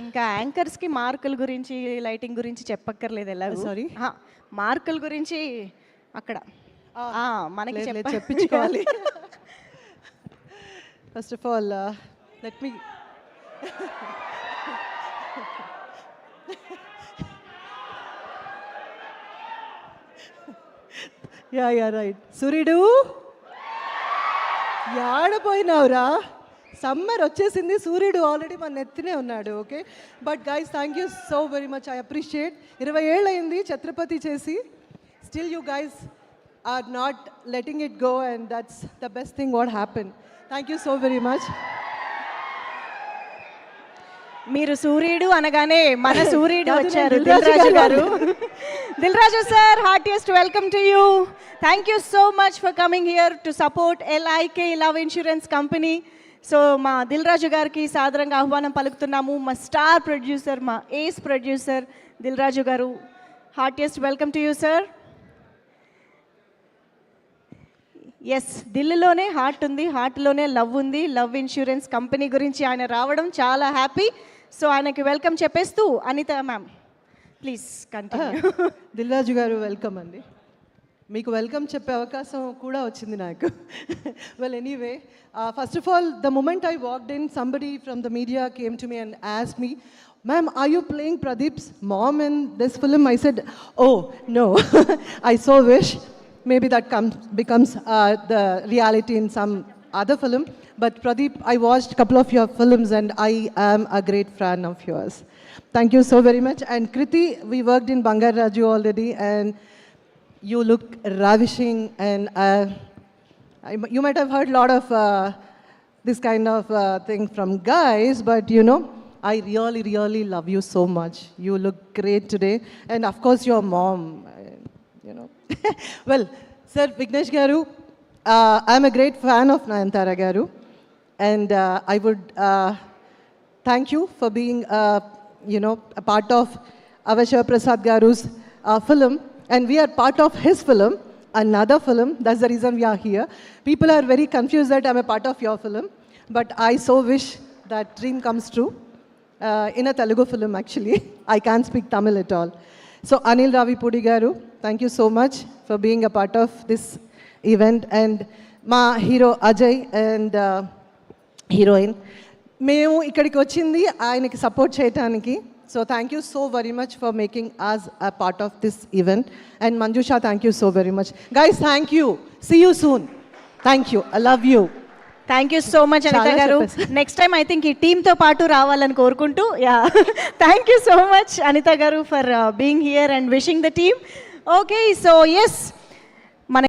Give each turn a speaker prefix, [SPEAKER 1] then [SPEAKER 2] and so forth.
[SPEAKER 1] ఇంకా యాంకర్స్కి మార్కుల గురించి లైటింగ్ గురించి చెప్పక్కర్లేదు ఎలా
[SPEAKER 2] సారీ
[SPEAKER 1] మార్కుల గురించి అక్కడ మనకి
[SPEAKER 2] చెప్పించుకోవాలి. First of all let me yeah right. సూర్యుడు ఆడపోయినావురా, సమ్మర్ వచ్చేసింది, సూర్యుడు ఆల్రెడీ మన నెత్తినే ఉన్నాడు. Okay, but guys thank you so very much, I appreciate. 20 ఏళ్ళు అయింది ఛత్రపతి చేసి, still you guys are not letting it go, and that's the best thing what happen. Thank you so very much.
[SPEAKER 1] మీరు సూర్యుడు అనగానే మన సూర్యుడు వచ్చారు, దిల్రాజు గారు. Dil Raju sir, heartiest welcome to you. Thank you so much for coming here to support LIK love insurance company. So మా దిల్రాజు గారికి సాదరంగా ఆహ్వానం పలుకుతున్నాము. మా స్టార్ ప్రొడ్యూసర్, మా ఏస్ ప్రొడ్యూసర్ దిల్రాజు గారు, heartiest welcome to you sir. Yes, దిల్లులోనే హార్ట్ ఉంది, హార్ట్లోనే లవ్ ఉంది. లవ్ ఇన్సూరెన్స్ కంపెనీ గురించి ఆయన రావడం చాలా హ్యాపీ. సో ఆయనకి వెల్కమ్ చెప్పేస్తూ Anitha ma'am please continue.
[SPEAKER 2] Dil Raju గారు వెల్కమ్ అండి. మీకు వెల్కమ్ చెప్పే అవకాశం కూడా వచ్చింది నాకు. Well anyway, first of all the moment I walked in, somebody from the media came to me and asked me, "Ma'am, are you playing Pradeep's mom in this film?" I said, "Oh, no." I so wish maybe that becomes the reality in some other film. But Pradeep, I watched a couple of your films and I am a great fan of yours. Thank you so very much. And Kriti, we worked in Bangar Raju already and you look ravishing, and you might have heard a lot of this kind of thing from guys, but you know, I really, really love you so much. You look great today, and of course your mom, you know. Well, Sir Vignesh Garu, I'm a great fan of Nayanthara Garu, and I would thank you for being, you know, a part of Avasha Prasad Garu's film, and we are part of his film, another film. That's the reason we are here. People are very confused that I'm a part of your film, but I so wish that dream comes true. In a Telugu film, actually. I can't speak Tamil at all. So Anil Ravipudi Garu, thank you so much for being a part of this event, and ma hero Ajay and heroine. మేము ఇక్కడికి వచ్చింది ఆయనకి support చేయడానికి. So thank you so very much for making us a part of this event. And Manjusha, thank you so very much. Guys, thank you. See you soon. Thank you. I love you.
[SPEAKER 1] Thank you so much Anitha గారు. Next time I think ఈ టీమ్తో పాటు రావాలని కోరుకుంటూ, yeah, thank you so much Anitha గారు for being here and wishing the team. Okay, so yes,